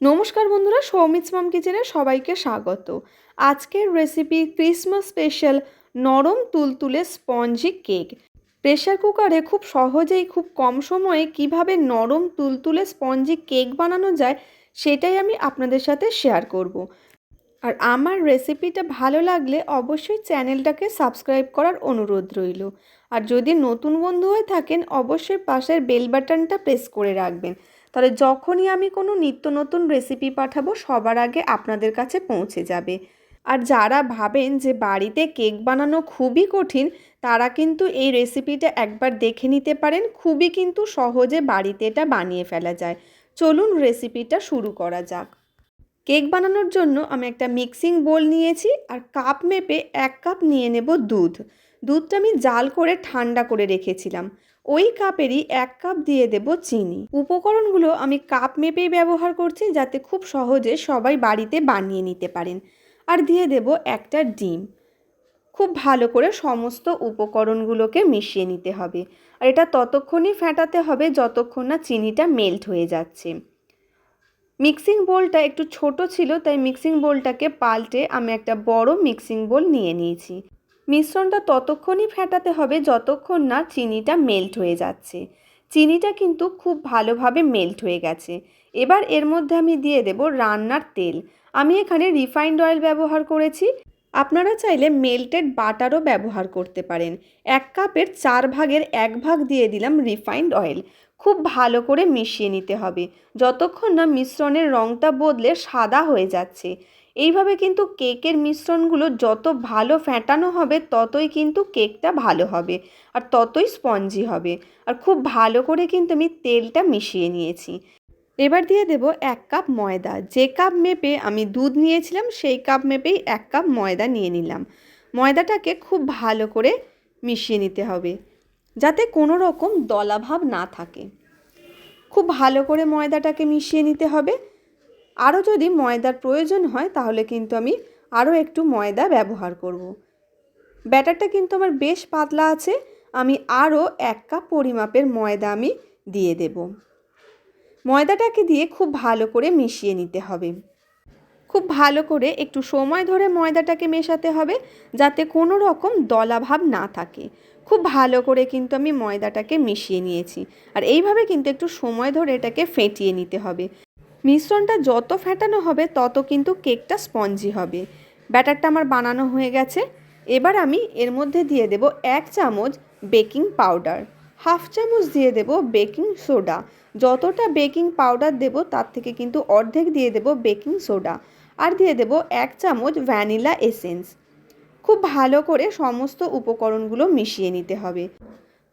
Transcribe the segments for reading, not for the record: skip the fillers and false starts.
নমস্কার বন্ধুরা, সৌমিত্স মম কিচেনে সবাইকে স্বাগত। আজকের রেসিপি ক্রিসমাস স্পেশাল নরম তুলতুলে স্পঞ্জি কেক। প্রেসার কুকারে খুব সহজেই খুব কম সময়ে কিভাবে নরম তুলতুলে স্পঞ্জি কেক বানানো যায় সেটাই আমি আপনাদের সাথে শেয়ার করব। আর আমার রেসিপিটা ভালো লাগলে অবশ্যই চ্যানেলটাকে সাবস্ক্রাইব করার অনুরোধ রইল। আর যদি নতুন বন্ধু হয়ে থাকেন অবশ্যই পাশের বেল বাটনটা প্রেস করে রাখবেন, তাহলে যখনই আমি কোনো নিত্য নতুন রেসিপি পাঠাবো সবার আগে আপনাদের কাছে পৌঁছে যাবে। আর যারা ভাবেন যে বাড়িতে কেক বানানো খুবই কঠিন, তারা কিন্তু এই রেসিপিটা একবার দেখে নিতে পারেন। খুবই কিন্তু সহজে বাড়িতে এটা বানিয়ে ফেলা যায়। চলুন রেসিপিটা শুরু করা যাক। কেক বানানোর জন্য আমি একটা মিক্সিং বোল নিয়েছি আর কাপ মেপে 1 কাপ নিয়ে নেব দুধ। দুধটা আমি জাল করে ঠান্ডা করে রেখেছিলাম। ওই কাপেরই 1 কাপ দিয়ে দেব চিনি। উপকরণগুলো আমি কাপ মেপেই ব্যবহার করছি যাতে খুব সহজে সবাই বাড়িতে বানিয়ে নিতে পারেন। আর দিয়ে দেব একটা ডিম। খুব ভালো করে সমস্ত উপকরণগুলোকে মিশিয়ে নিতে হবে। আর এটা ততক্ষণই ফেটাতে হবে যতক্ষণ না চিনিটা মেল্ট হয়ে যাচ্ছে। মিক্সিং বোলটা একটু ছোট ছিল, তাই মিক্সিং বোলটাকে পাল্টে আমি একটা বড় মিক্সিং বোল নিয়ে নিয়েছি। মিশ্রণটা ততক্ষণই ফেটাতে হবে যতক্ষণ না চিনিটা মেল্ট হয়ে যাচ্ছে। চিনিটা কিন্তু খুব ভালোভাবে মেল্ট হয়ে গেছে। এবার এর মধ্যে আমি দিয়ে দেব রান্নার তেল। আমি এখানে রিফাইন্ড অয়েল ব্যবহার করেছি। আপনারা চাইলে মেল্টেড বাটারও ব্যবহার করতে পারেন। 1 কাপের 4 ভাগের 1 ভাগ দিয়ে দিলাম রিফাইন্ড অয়েল। খুব ভালো করে মিশিয়ে নিতে হবে যতক্ষণ না মিশ্রণের রঙটা বদলে সাদা হয়ে যাচ্ছে। এইভাবে কিন্তু কেকের মিশ্রণগুলো যত ভালো ফেটানো হবে ততই কিন্তু কেকটা ভালো হবে আর ততই স্পঞ্জি হবে। আর খুব ভালো করে কিন্তু আমি তেলটা মিশিয়ে নিয়েছি। এবার দিয়ে দেব 1 কাপ ময়দা। যে কাপ মেপে আমি দুধ নিয়েছিলাম সেই কাপ মেপেই 1 কাপ ময়দা নিয়ে নিলাম। ময়দাটাকে খুব ভালো করে মিশিয়ে নিতে হবে যাতে কোনো রকম দলাভাব না থাকে। খুব ভালো করে ময়দাটাকে মিশিয়ে নিতে হবে। আরও যদি ময়দার প্রয়োজন হয় তাহলে কিন্তু আমি আরও একটু ময়দা ব্যবহার করব। ব্যাটারটা কিন্তু আমার বেশ পাতলা আছে। আমি আরও 1 কাপ পরিমাপের ময়দা আমি দিয়ে দেব। ময়দাটাকে দিয়ে খুব ভালো করে মিশিয়ে নিতে হবে। খুব ভালো করে একটু সময় ধরে ময়দাটাকে মেশাতে হবে যাতে কোনো রকম দলাভাব না থাকে। খুব ভালো করে কিন্তু আমি ময়দাটাকে মিশিয়ে নিয়েছি। আর এইভাবে কিন্তু একটু সময় ধরে এটাকে ফেটিয়ে নিতে হবে। মিশ্রণটা যত ফেটানো হবে তত কিন্তু কেকটা স্পঞ্জি হবে। ব্যাটারটা আমার বানানো হয়ে গেছে। এবার আমি এর মধ্যে দিয়ে দেব 1 চামচ বেকিং পাউডার, হাফ চামচ দিয়ে দেব বেকিং সোডা। যতটা বেকিং পাউডার দেব তার থেকে কিন্তু অর্ধেক দিয়ে দেব বেকিং সোডা। আর দিয়ে দেব 1 চামচ ভ্যানিলা এসেন্স। খুব ভালো করে সমস্ত উপকরণগুলো মিশিয়ে নিতে হবে।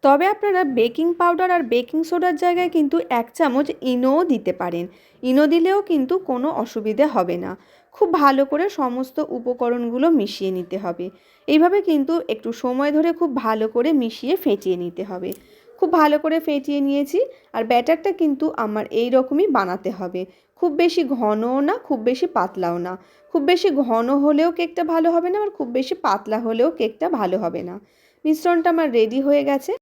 তবে আপনারা বেকিং পাউডার আর বেকিং সোডার জায়গায় কিন্তু 1 চামচ ইনোও দিতে পারেন। ইনো দিলেও কিন্তু কোনো অসুবিধে হবে না। খুব ভালো করে সমস্ত উপকরণগুলো মিশিয়ে নিতে হবে। এইভাবে কিন্তু একটু সময় ধরে খুব ভালো করে মিশিয়ে ফেটিয়ে নিতে হবে। খুব ভালো করে ফেটিয়ে নিয়েছি। আর ব্যাটারটা কিন্তু আমার এই রকমই বানাতে হবে। খুব বেশি ঘনও না, খুব বেশি পাতলাও না। খুব বেশি ঘন হলেও কেকটা ভালো হবে না, আর খুব বেশি পাতলা হলেও কেকটা ভালো হবে না। মিশ্রণটা আমার রেডি হয়ে গেছে।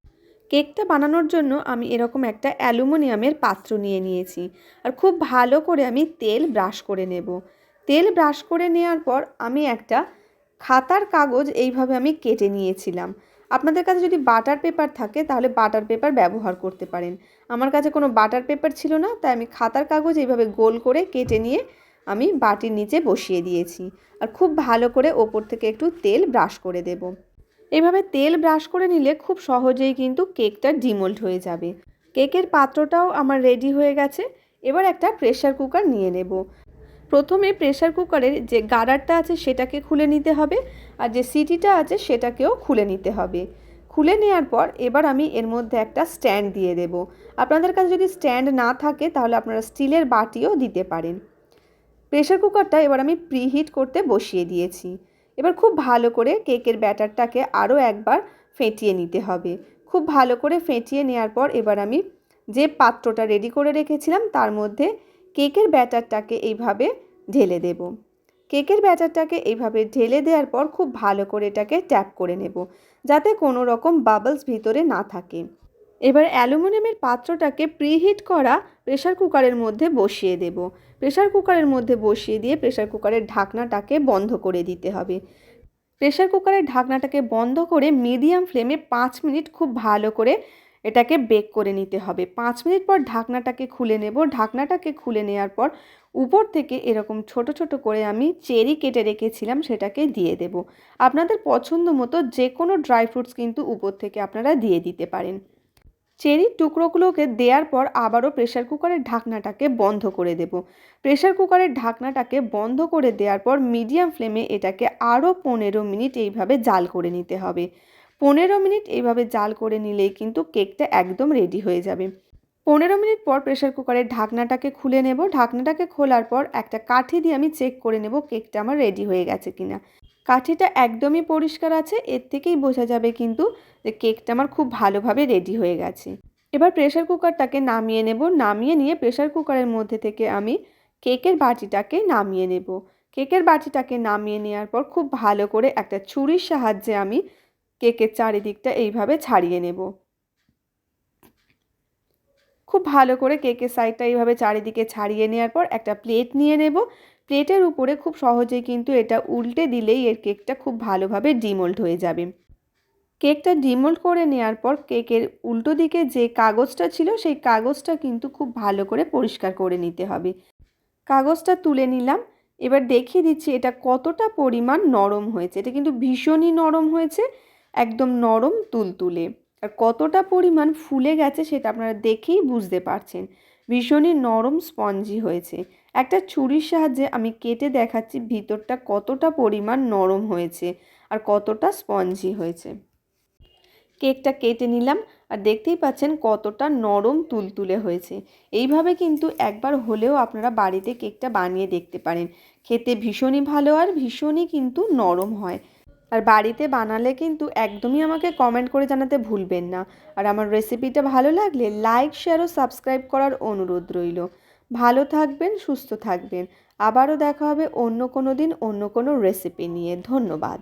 কেকটা বানানোর জন্য আমি এরকম একটা অ্যালুমিনিয়ামের পাত্র নিয়ে নিয়েছি। আর খুব ভালো করে আমি তেল ব্রাশ করে নেব। তেল ব্রাশ করে নেওয়ার পর আমি একটা খাতার কাগজ এইভাবে আমি কেটে নিয়েছিলাম। আপনাদের কাছে যদি বাটার পেপার থাকে তাহলে বাটার পেপার ব্যবহার করতে পারেন। আমার কাছে কোনো বাটার পেপার ছিল না, তাই আমি খাতার কাগজ এইভাবে গোল করে কেটে নিয়ে আমি বাটির নিচে বসিয়ে দিয়েছি। আর খুব ভালো করে ওপর থেকে একটু তেল ব্রাশ করে দেব। এভাবে তেল ব্রাশ করে নিলে খুব সহজেই কিন্তু কেকটা ডিমোল্ড হয়ে যাবে। কেকের পাত্রটাও আমার রেডি হয়ে গেছে। এবার একটা প্রেসার কুকার নিয়ে নেব। প্রথমে প্রেসার কুকারের যে গার্ডারটা আছে সেটাকে খুলে নিতে হবে, আর যে সিটিটা আছে সেটাকেও খুলে নিতে হবে। খুলে নেওয়ার পর এবার আমি এর মধ্যে একটা স্ট্যান্ড দিয়ে দেব। আপনাদের কাছে যদি স্ট্যান্ড না থাকে তাহলে আপনারা স্টিলের বাটিও দিতে পারেন। প্রেসার কুকারটা এবার আমি প্রিহিট করতে বসিয়ে দিয়েছি। এবার খুব ভালো করে কেকের ব্যাটারটাকে আরও একবার ফেটিয়ে নিতে হবে। খুব ভালো করে ফেটিয়ে নেওয়ার পর এবার আমি যে পাত্রটা রেডি করে রেখেছিলাম তার মধ্যে কেকের ব্যাটারটাকে এইভাবে ঢেলে দেব। কেকের ব্যাটারটাকে এইভাবে ঢেলে দেওয়ার পর খুব ভালো করে এটাকে ট্যাপ করে নেব যাতে কোনো রকম বাবলস ভিতরে না থাকে। এবার অ্যালুমিনিয়ামের পাত্রটাকে প্রিহিট করা প্রেসার কুকারের মধ্যে বসিয়ে দেব। প্রেসার কুকারের মধ্যে বসিয়ে দিয়ে প্রেসার কুকারের ঢাকনাটাকে বন্ধ করে দিতে হবে। প্রেসার কুকারের ঢাকনাটাকে বন্ধ করে মিডিয়াম ফ্লেমে 5 মিনিট খুব ভালো করে এটাকে বেক করে নিতে হবে। 5 মিনিট পর ঢাকনাটাকে খুলে নেব। ঢাকনাটাকে খুলে নেওয়ার পর উপর থেকে এরকম ছোট ছোট করে আমি চেরি কেটে রেখেছিলাম সেটাকে দিয়ে দেব। আপনাদের পছন্দ মতো যে কোনো ড্রাই ফ্রুটস কিন্তু উপর থেকে আপনারা দিয়ে দিতে পারেন। চেরির টুকরোগুলোকে দেওয়ার পর আবারও প্রেসার কুকারের ঢাকনাটাকে বন্ধ করে দেব। প্রেসার কুকারের ঢাকনাটাকে বন্ধ করে দেওয়ার পর মিডিয়াম ফ্লেমে এটাকে আরও 15 মিনিট এইভাবে জাল করে নিতে হবে। 15 মিনিট এইভাবে জাল করে নিলেই কিন্তু কেকটা একদম রেডি হয়ে যাবে। 15 মিনিট পর প্রেসার কুকারের ঢাকনাটাকে খুলে নেব। ঢাকনাটাকে খোলার পর একটা কাঠি দিয়ে আমি চেক করে নেব কেকটা আমার রেডি হয়ে গেছে কিনা। কাঠিটা একদমই পরিষ্কার আছে, এর থেকেই বোঝা যাবে কিন্তু যে কেকটা আমার খুব ভালোভাবে রেডি হয়ে গেছে। এবার প্রেসার কুকারটাকে নামিয়ে নেব। নামিয়ে নিয়ে প্রেসার কুকারের মধ্যে থেকে আমি কেকের বাটিটাকে নামিয়ে নেব। কেকের বাটিটাকে নামিয়ে নেওয়ার পর খুব ভালো করে একটা ছুরির সাহায্যে আমি কেকের চারিদিকটা এইভাবে ছাড়িয়ে নেব। খুব ভালো করে কেকের সাইডটা এইভাবে চারিদিকে ছাড়িয়ে নেওয়ার পর একটা প্লেট নিয়ে নেব। প্লেটের উপরে খুব সহজেই কিন্তু এটা উল্টে দিলেই এর কেকটা খুব ভালোভাবে ডিমোল্ড হয়ে যাবে। কেকটা ডিমোল্ড করে নেওয়ার পর কেকের উল্টো দিকে যে কাগজটা ছিল সেই কাগজটা কিন্তু খুব ভালো করে পরিষ্কার করে নিতে হবে। কাগজটা তুলে নিলাম। এবার দেখিয়ে দিচ্ছি এটা কতটা পরিমাণ নরম হয়েছে। এটা কিন্তু ভীষণই নরম হয়েছে, একদম নরম তুলতুলে। আর কতটা পরিমাণ ফুলে গেছে সেটা আপনারা দেখেই বুঝতে পারছেন। ভীষণই নরম স্পঞ্জি হয়েছে। একটা ছুরির সাহায্যে আমি কেটে দেখাচ্ছি ভিতরটা কতটা পরিমাণ নরম হয়েছে আর কতটা স্পঞ্জি হয়েছে। কেকটা কেটে নিলাম আর দেখতেই পাচ্ছেন কতটা নরম তুলতুলে হয়েছে। এইভাবে কিন্তু একবার হলেও আপনারা বাড়িতে কেকটা বানিয়ে দেখতে পারেন। খেতে ভীষণই ভালো আর ভীষণই কিন্তু নরম হয়। আর বাড়িতে বানালে কিন্তু একদমই আমাকে কমেন্ট করে জানাতে ভুলবেন না। আর আমার রেসিপিটা ভালো লাগলে লাইক, শেয়ার ও সাবস্ক্রাইব করার অনুরোধ রইল। ভালো থাকবেন, সুস্থ থাকবেন। আবারও দেখা হবে অন্য কোনো দিন অন্য কোনো রেসিপি নিয়ে। ধন্যবাদ।